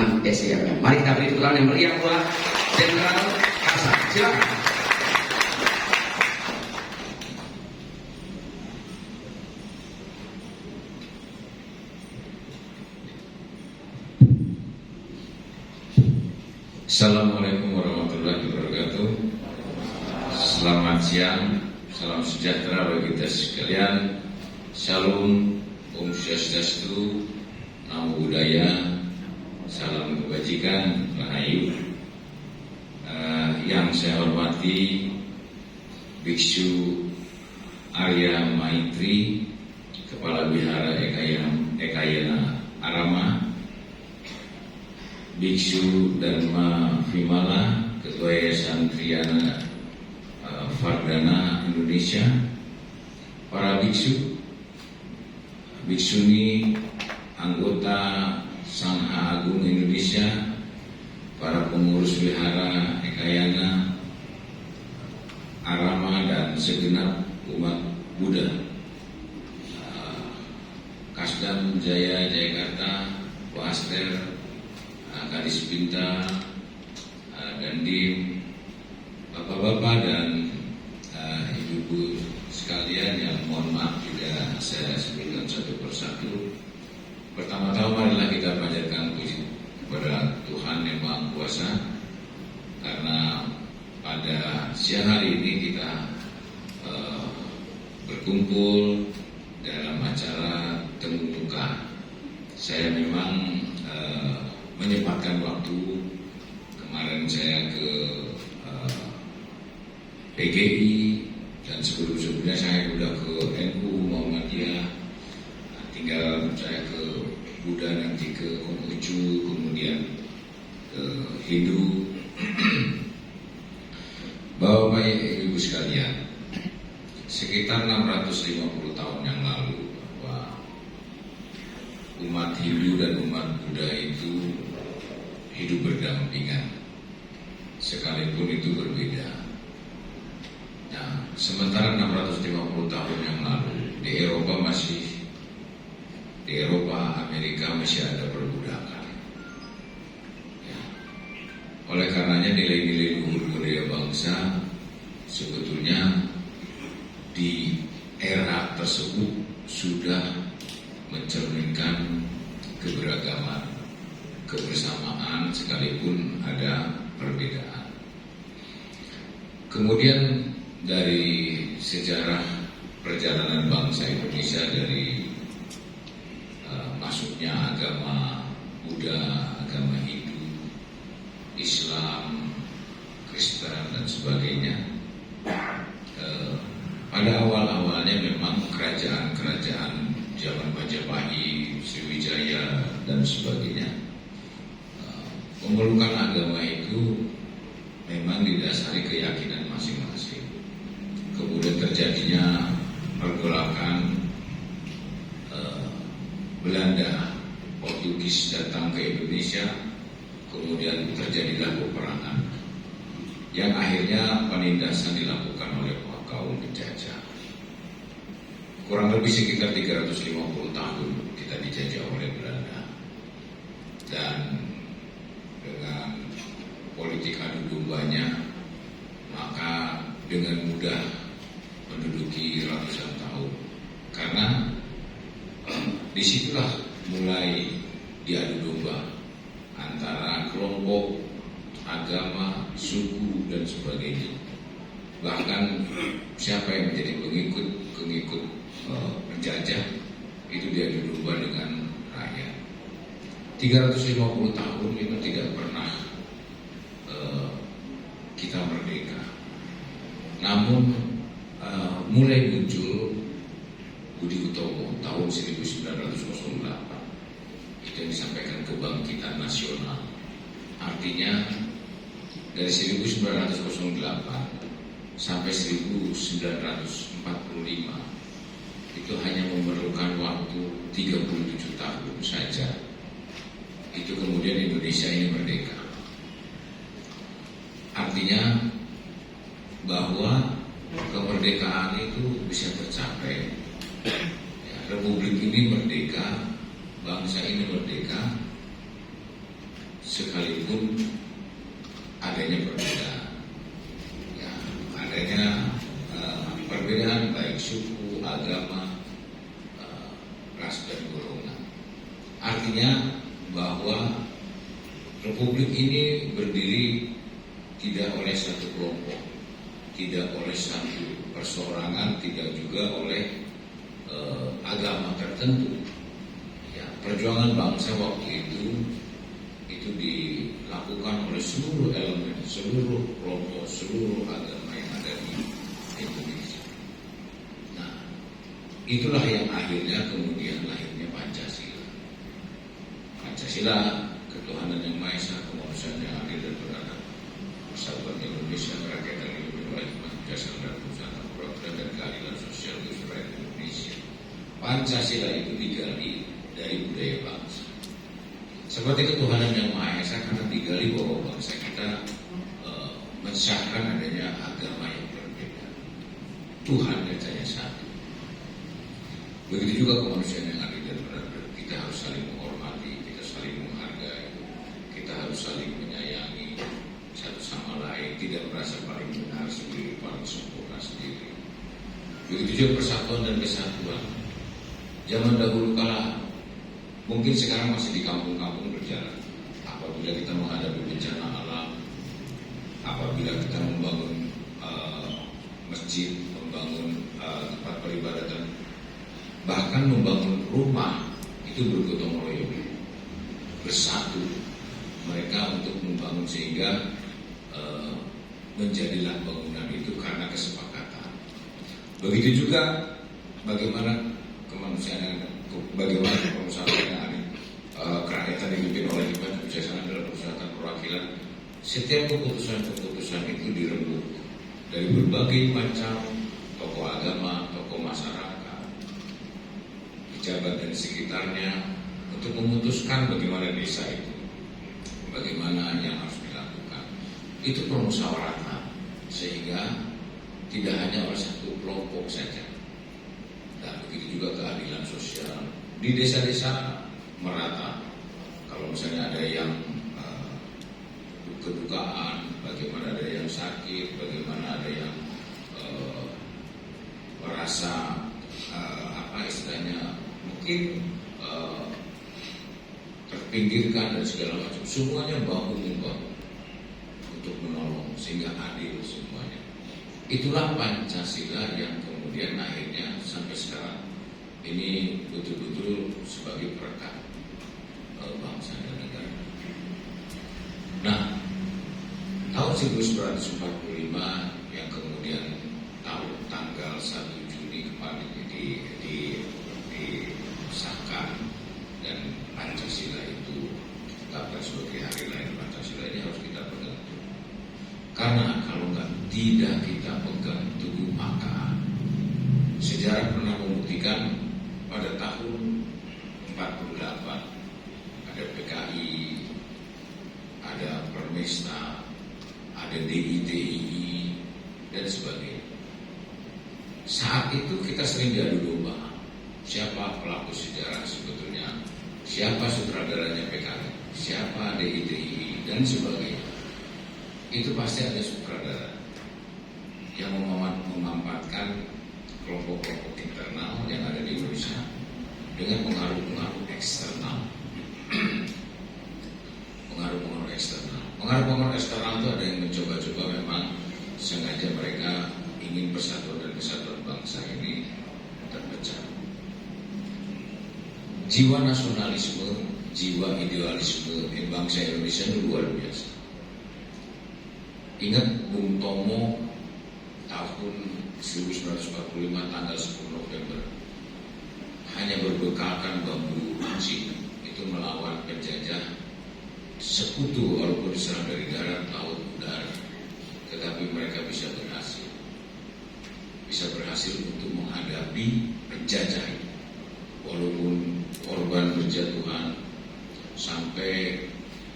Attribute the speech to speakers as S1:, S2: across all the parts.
S1: Sudirman SIAP. Mari kita beri tepuk tangan yang meriah buat Jenderal Kasat. Silakan.
S2: Assalamualaikum warahmatullahi wabarakatuh. Selamat siang, salam sejahtera bagi kita sekalian. Shalom, Om Swastiastu, Namo Buddhaya, salam kebajikan, Rahayu. Yang saya hormati Biksu Arya Maitri, Kepala Wihara Ekayana Arama, Biksu Dharma Vimala, Ketua Yayasan Triana Vardhana Indonesia, para biksu, biksuni, anggota Sangha Agung Indonesia, para pengurus wihara Ekayana Arama dan segenap umat Buddha, Kasdam Jaya Jayakarta, Waster, Kadis Pinta, Dandim, Bapak-bapak dan ibu-ibu sekalian yang mohon maaf juga saya sebutkan satu persatu. Pertama-tama marilah kita panjatkan puji kepada Tuhan Yang Maha Kuasa, karena pada siang hari ini kita berkumpul dalam acara Temu Muka. Saya memang menyempatkan waktu. Kemarin saya ke PGI dan sebelum-sebelumnya saya sudah ke NU Muhammadiyah, tinggal saya ke Buddha, nanti ke Konghucu, kemudian ke Hindu. Bapak Ibu sekalian, sekitar 650 tahun yang lalu bahwa umat Hindu dan umat Buddha itu hidup berdampingan, sekalipun itu berbeda. Nah, sementara 650 tahun yang lalu di Eropa, Amerika masih ada perbudakan. Ya. Oleh karenanya nilai-nilai luhur budaya bangsa sebetulnya di era tersebut sudah mencerminkan keberagaman, kebersamaan sekalipun ada perbedaan. Kemudian dari sejarah perjalanan bangsa Indonesia dari masuknya agama Buddha, agama Hindu, Islam, Kristen dan sebagainya. Pada awal-awalnya memang kerajaan-kerajaan zaman Majapahit, Sriwijaya dan sebagainya, pemelukkan agama itu memang didasari keyakinan masing-masing. Kemudian terjadinya pergolakan, Belanda, Portugis datang ke Indonesia, kemudian terjadilah peperangan yang akhirnya penindasan dilakukan oleh kaum penjajah. Kurang lebih sekitar 350 tahun kita dijajah oleh Belanda, dan dengan politik adu dombanya maka dengan mudah menduduki ratusan tahun. Karena disitulah mulai diadu domba antara kelompok, agama, suku dan sebagainya. Bahkan siapa yang menjadi pengikut penjajah itu diadu domba dengan rakyat. 350 tahun itu tidak pernah kita merdeka. Namun mulai muncul Budi Utomo tahun 1908, itu yang disampaikan kebangkitan nasional. Artinya dari 1908 sampai 1945 itu hanya memerlukan waktu 37 tahun saja. Itu kemudian Indonesia ini merdeka. Artinya bahwa kemerdekaan itu bisa tercapai. Ya, Republik ini merdeka, bangsa ini merdeka sekalipun adanya perbedaan, ya, adanya perbedaan baik suku, agama, ras dan golongan. Artinya bahwa Republik ini berdiri tidak oleh satu kelompok, tidak oleh satu perseorangan, tidak juga oleh agama tertentu. Ya, perjuangan bangsa waktu itu dilakukan oleh seluruh elemen, seluruh kelompok, seluruh agama yang ada di Indonesia. Nah, itulah yang akhirnya kemudian lahirnya Pancasila. Pancasila, ketuhanan yang Maha Esa, kemanusiaan yang adil dan beradab, persatuan Indonesia, kerakyatan Indonesia, oleh Pancasila dan Nusantara, perwakilan dan keadilan sosial di seluruh Indonesia. Pancasila itu digali dari budaya bangsa. Seperti ketuhanan yang Maha Esa, karena digali bahwa bangsa kita mensahkan adanya agama yang berbeda. Tuhan hanya satu. Begitu juga kemanusiaan yang adil dan beradab. Kita harus saling menghormati, kita saling menghargai, kita harus saling menyayangi satu sama lain, tidak merasa paling benar sendiri, paling sempurna sendiri. Begitu juga persatuan dan kesatuan. Zaman dahulu kala, mungkin sekarang masih di kampung-kampung berjalan. Apabila kita menghadapi bencana alam, apabila kita membangun masjid, membangun tempat peribadatan, bahkan membangun rumah, itu bergotong royong, bersatu mereka untuk membangun sehingga menjadilah bangunan itu karena kesepakatan. Begitu juga bagaimana kemanusiaan, bagaimana perusahaan kerakyatan dipimpin oleh Dewan Kebijaksanaan dalam Permusyawaratan Perwakilan. Setiap keputusan-keputusan itu dirembuk dari berbagai macam tokoh agama, tokoh masyarakat, pejabat dan sekitarnya untuk memutuskan bagaimana desa itu, bagaimana yang harus dilakukan. Itu permusyawaratan, sehingga tidak hanya oleh satu kelompok saja. Dan begitu juga keadilan sosial di desa-desa merata. Kalau misalnya ada yang kedukaan, bagaimana ada yang sakit, bagaimana ada yang merasa istilahnya mungkin terpinggirkan dan segala macam, semuanya bahu membahu untuk menolong sehingga adil semuanya. Itulah Pancasila yang kemudian akhirnya sampai sekarang ini betul-betul sebagai perekat bangsa dan negara. Nah, tahun 1945 yang kemudian tanggal 1 Juni kemarin disahkan dan Pancasila itu ditetapkan sebagai hari lahir Pancasila, ini harus kita pegang teguh. Karena kalau tidak kita pegang teguh, maka sejarah pernah membuktikan pada tahun 48 ada PKI, ada Permesta, ada DITII dan sebagainya. Saat itu kita sering diadu domba, siapa pelaku sejarah sebetulnya, siapa sutradaranya PKI, siapa DITII dan sebagainya. Itu pasti ada sutradara yang memanfaatkan kelompok-kelompok internal yang ada di Indonesia dengan pengaruh-pengaruh eksternal. Pengaruh-pengaruh eksternal. Pengaruh-pengaruh eksternal itu ada yang mencoba-coba, memang sengaja mereka ingin persatuan dan kesatuan bangsa ini terpecah. Jiwa nasionalisme, jiwa idealisme bangsa Indonesia itu luar biasa. Ingat Bung Tomo tahun 1945 tanggal 10 November hanya berbekalkan bambu runcing itu melawan penjajah sekutu, walaupun diserang dari darat, laut, udara, tetapi mereka bisa berhasil untuk menghadapi penjajah, walaupun korban berjatuhan sampai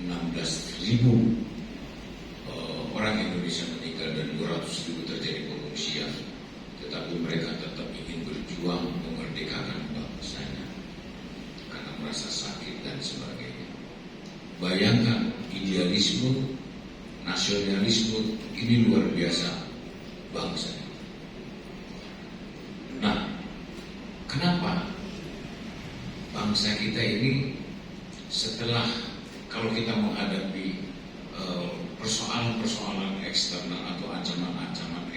S2: 16.000 orang Indonesia meninggal dan 200.000 terjadi pengungsian, tetapi mereka tetap ingin berjuang memerdekakan bangsanya karena merasa sakit dan sebagainya. Bayangkan idealisme, nasionalisme ini luar biasa bangsa. Nah, kenapa bangsa kita ini setelah kalau kita menghadapi persoalan-persoalan eksternal atau ancaman-ancaman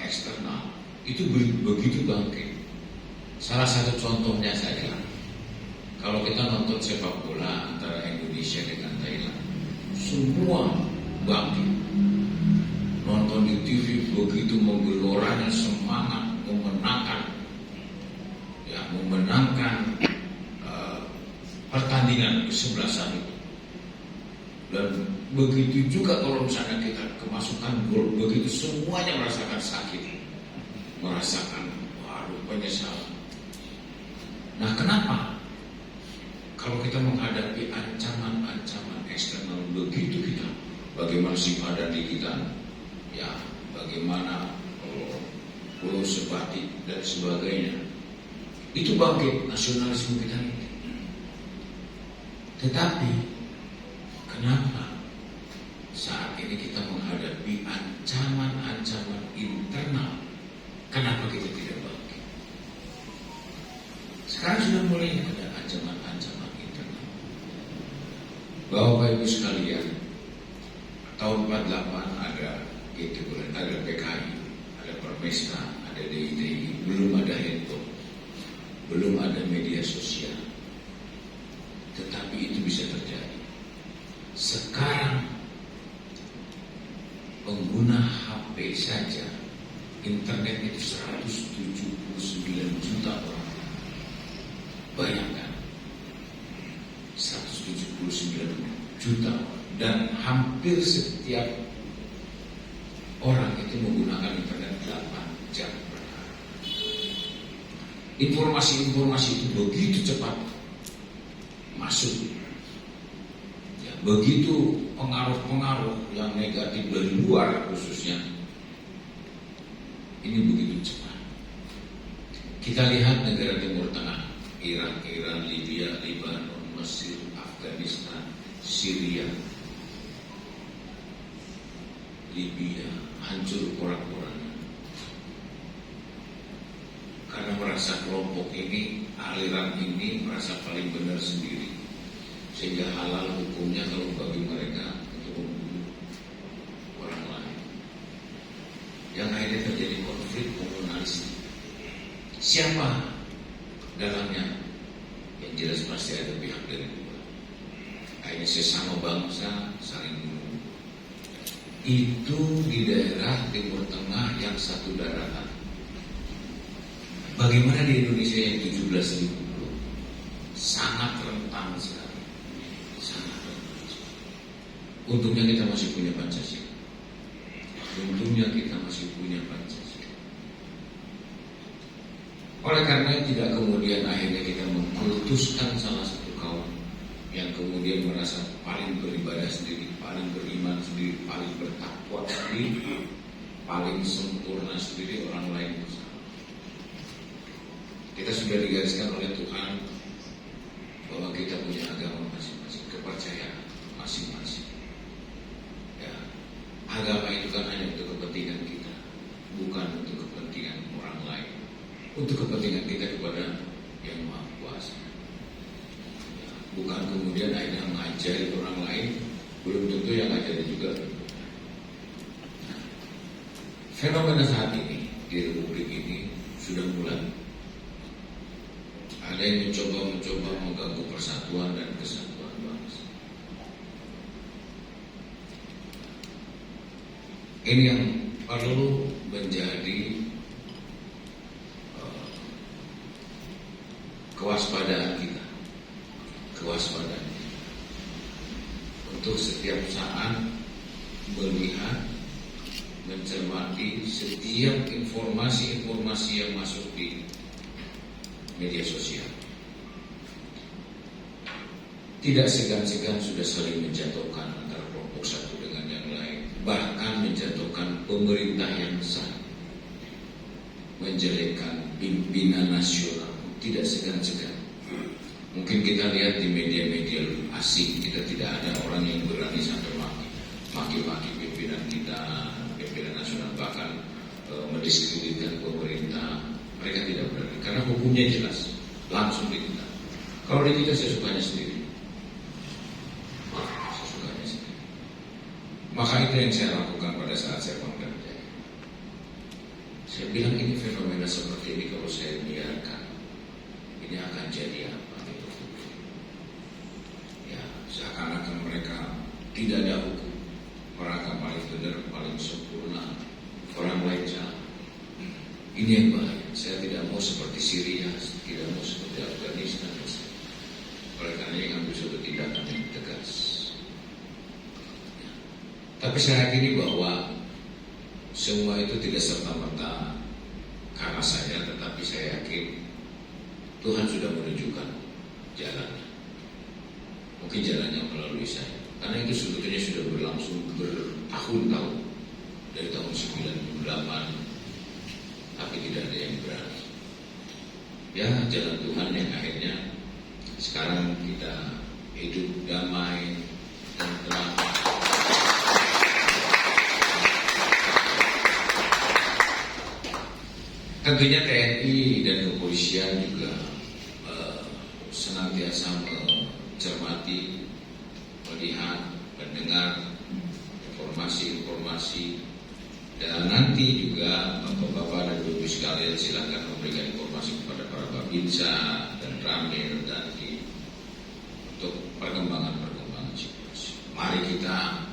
S2: eksternal itu begitu bangkit. Salah satu contohnya saja, kalau kita nonton sepak bola antara Indonesia dengan Thailand, semua bangkit. Nonton di TV begitu menggeloranya semangat memenangkan pertandingan kesebelasan itu. Dan begitu juga kalau misalnya kita kemasukan gol, begitu semuanya merasakan sakit, merasakan penyesalan. Nah, kenapa? Kalau kita menghadapi ancaman-ancaman eksternal begitu kita, bagaimana sifat dan kita, ya, bagaimana pulau sebatik dan sebagainya, itu bangkit nasionalisme kita ini. Tetapi kenapa saat ini kita menghadapi ancaman-ancaman internal, kenapa kita tidak bangkit? Sekarang sudah mulai ada ancaman-ancaman internal. Bapak Ibu sekalian, tahun 48 ada PKI, ada Permesta, ada DITI, belum ada handphone, belum ada media sosial. Tetapi itu bisa terjadi. Sekarang pengguna HP saja, internet itu 179 juta orang. Bayangkan, 179 juta orang. Dan hampir setiap orang itu menggunakan internet 8 jam per hari. Informasi-informasi itu begitu cepat masuk. Ya, begitu pengaruh-pengaruh yang negatif dari luar khususnya, ini begitu cepat. Kita lihat negara Timur Tengah, Iran, Libya, Lebanon, Mesir, Afghanistan, Syria, Libya, hancur porak-poranda. Karena merasa kelompok ini, aliran ini merasa paling benar sendiri, sehingga halal hukumnya kalau bagi mereka untuk membunuh orang lain. Yang akhirnya terjadi konflik komunalistik. Siapa dalamnya? Yang jelas pasti ada pihak dari luar. Akhirnya sesama bangsa saling membunuh. Itu di daerah Timur Tengah yang satu daratan. Bagaimana di Indonesia yang 17.000 pulau? Sangat rentan sekali. Sangat rentan sekali. Untungnya kita masih punya Pancasila. Untungnya kita masih punya Pancasila. Oleh karena tidak kemudian akhirnya kita mengkultuskan salah satu kaum yang kemudian merasa paling beribadah sendiri, paling beriman sendiri, paling bertakwa sendiri, paling sempurna sendiri, orang lain bersama. Kita sudah digariskan oleh Tuhan bahwa kita punya agama masing-masing, kepercayaan masing-masing. Ya, agama itu kan hanya untuk kepentingan kita, bukan untuk kepentingan orang lain, untuk kepentingan kita kepada Yang Maha Kuasa. Ya, bukan kemudian akhirnya mengajari orang lain, belum tentu yang ngajari juga. Nah, fenomena saat ini di Republik ini sudah mulai. Ada yang mencoba mengganggu persatuan dan kesatuan bangsa. Ini yang perlu menjadi kewaspadaan kita. Kewaspadaan untuk setiap saat melihat, mencermati setiap informasi-informasi yang masuk di media sosial. Tidak segan-segan sudah saling menjatuhkan antara kelompok satu dengan yang lain, bahkan menjatuhkan pemerintah yang sah, menjelekkan pimpinan nasional, tidak segan-segan. Mungkin kita lihat di media-media asing, kita tidak ada orang yang berani mendiskreditkan pemerintah, mereka tidak berani karena hukumnya jelas, langsung ditindak. Kalau di kita saya sukanya sendiri. Maka itu yang saya lakukan pada saat saya Pangdam Jaya. Saya bilang ini fenomena seperti ini kalau saya biarkan, ini akan jadi apa? Ya, seakan-akan mereka tidak ada hukum, mereka paling benar, paling sempurna, orang lain salah. Ini yang bahaya. Saya tidak mau seperti Syria, tidak mau seperti Afghanistan. Oleh karena yang ambil suatu tindakan yang tegas. Tapi saya yakini bahwa semua itu tidak serta-merta karena saya, tetapi saya yakin Tuhan sudah menunjukkan jalannya. Mungkin jalannya melalui saya. Karena itu sebetulnya sudah berlangsung bertahun-tahun. Dari tahun 98, tapi tidak ada yang berani. Ya, jalan Tuhan yang akhirnya sekarang kita hidup damai dan tenang. Tentunya TNI dan kepolisian juga senantiasa mencermati, melihat, mendengar informasi-informasi, dan nanti juga Bapak-Bapak dan Ibu sekalian silakan memberikan informasi kepada para Babinsa dan Ramil dan untuk perkembangan situasi. Mari kita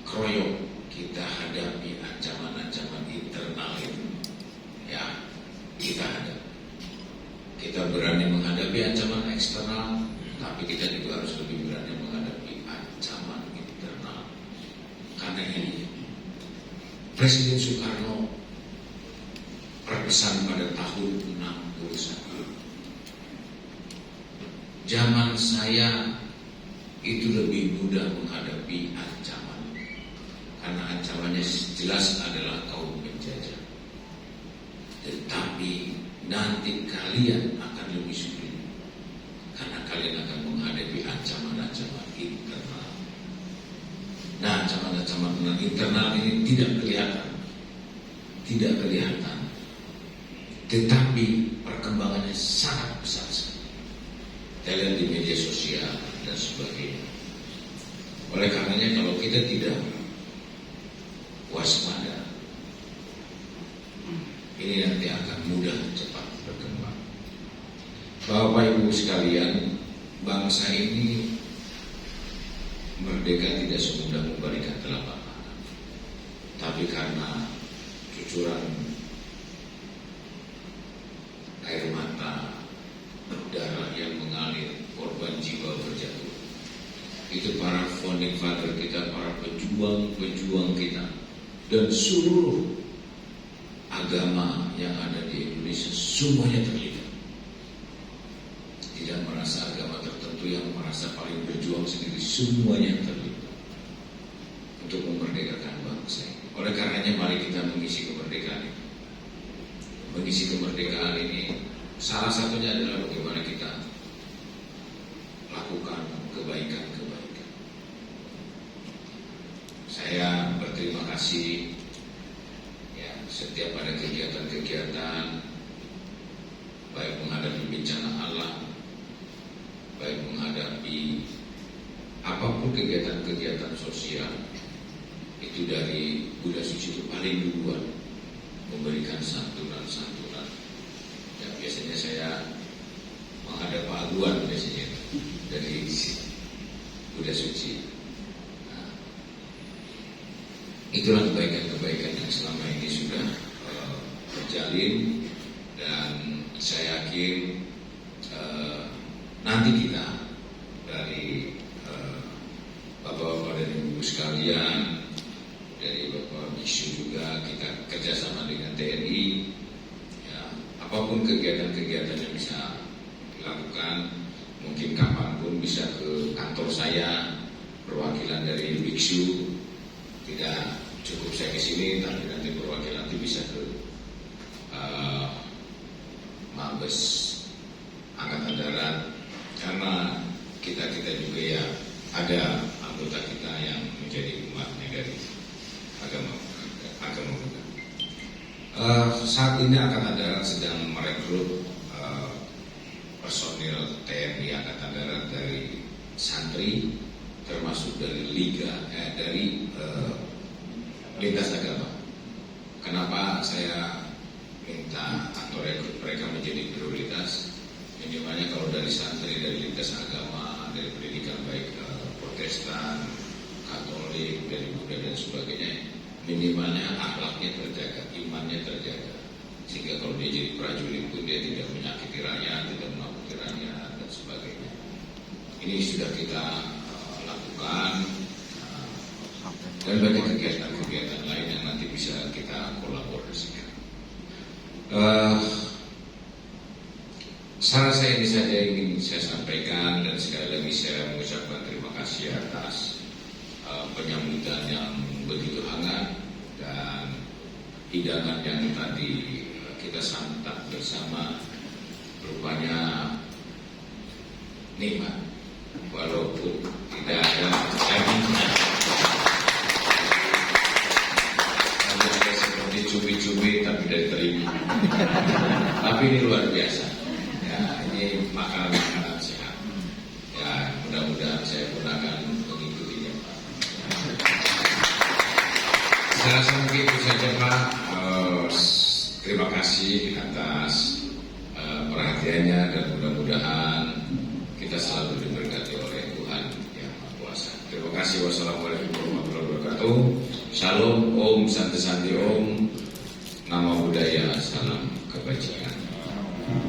S2: keroyok, kita hadapi ancaman-ancaman internal itu. Ya, kita hadapi. Kita berani menghadapi ancaman eksternal, tapi kita juga harus lebih berani menghadapi ancaman internal. Karena ini Presiden Soekarno berpesan pada tahun 61. Zaman saya itu lebih mudah menghadapi ancaman, karena ancamannya jelas adalah kaum penjajah. Tetapi nanti kalian akan lebih sulit, karena kalian akan menghadapi ancaman-ancaman internal. Nah, ancaman-ancaman internal ini tidak kelihatan, tetapi perkembangannya sangat besar sekali. Kita lihat di media sosial dan sebagainya. Oleh karenanya kalau kita tidak waspada, ini nanti akan mudah cepat berkembang. Bapak Ibu sekalian, bangsa ini merdeka tidak semudah memberikan telapak tangan, tapi karena cucuran air mata, darah yang mengalir, korban jiwa berjatuh. Itu para founding father kita, para pejuang kita, dan seluruh agama yang ada di Indonesia semuanya terlibat. Tidak merasa agama tertentu yang merasa paling berjuang sendiri, semuanya terlibat untuk memerdekakan bangsa ini. Oleh karenanya mari kita mengisi kemerdekaan ini. Mengisi kemerdekaan ini salah satunya adalah bagaimana kita lakukan kebaikan-kebaikan. Saya berterima kasih ya, setiap ada kegiatan-kegiatan, baik menghadapi bencana alam, baik menghadapi apapun kegiatan-kegiatan sosial, itu dari Buddha Suci itu paling duluan memberikan santunan-santunan. Ya, biasanya saya menghadap Pak Aguan biasanya dari Buddha Suci. Nah, itulah kebaikan-kebaikan yang selama ini sudah terjalin, dan saya yakin nanti kita dari Bapak-Bapak dan Ibu sekalian, dari Bapak Biksu juga, kita kerjasama dengan TNI, ya, apapun kegiatan-kegiatan yang bisa dilakukan, mungkin kapanpun bisa ke kantor saya, perwakilan dari Biksu, tidak cukup saya ke sini, tapi nanti perwakilan itu bisa ke Mabes Angkatan Darat, karena kita juga ya ada anggota kita yang menjadi umatnya dari agama Saat ini Angkatan Darat sedang merekrut personil TNI Angkatan Darat dari santri, termasuk dari lintas agama. Kenapa saya minta atau rekrut mereka menjadi prioritas? Minimalnya kalau dari santri, dari lintas agama, dari pendidikan baik Protestan, Katolik, dari Buddha dan sebagainya, minimalnya akhlaknya terjaga, imannya terjaga, sehingga kalau dia jadi prajurit pun dia tidak menyakiti rakyat, tidak menakuti rakyat dan sebagainya. Ini sudah kita lakukan, dan banyak kegiatan-kegiatan lain yang nanti bisa kita kolaborasikan. Saran saya ini saja ingin saya sampaikan, dan sekali lagi saya mengucapkan terima kasih atas penyambutan yang begitu hangat dan hidangan yang tadi kita santap bersama rupanya nikmat walaupun tidak ada dagingnya. Ada seperti cumi-cumi tapi dari terigu. Tapi ini luar biasa. Ya, ini makanan-makanan sehat. Ya, mudah-mudahan saya pun akan mengikutinya, Pak. Saya rasa mungkin itu saja, Pak. Terima kasih atas perhatiannya, dan mudah-mudahan kita selalu diberkati oleh Tuhan Yang Maha Kuasa. Terima kasih. Wassalamualaikum warahmatullahi wabarakatuh. Shalom, Om, Santi Santi Om, Nama Budaya, Salam Kebajikan.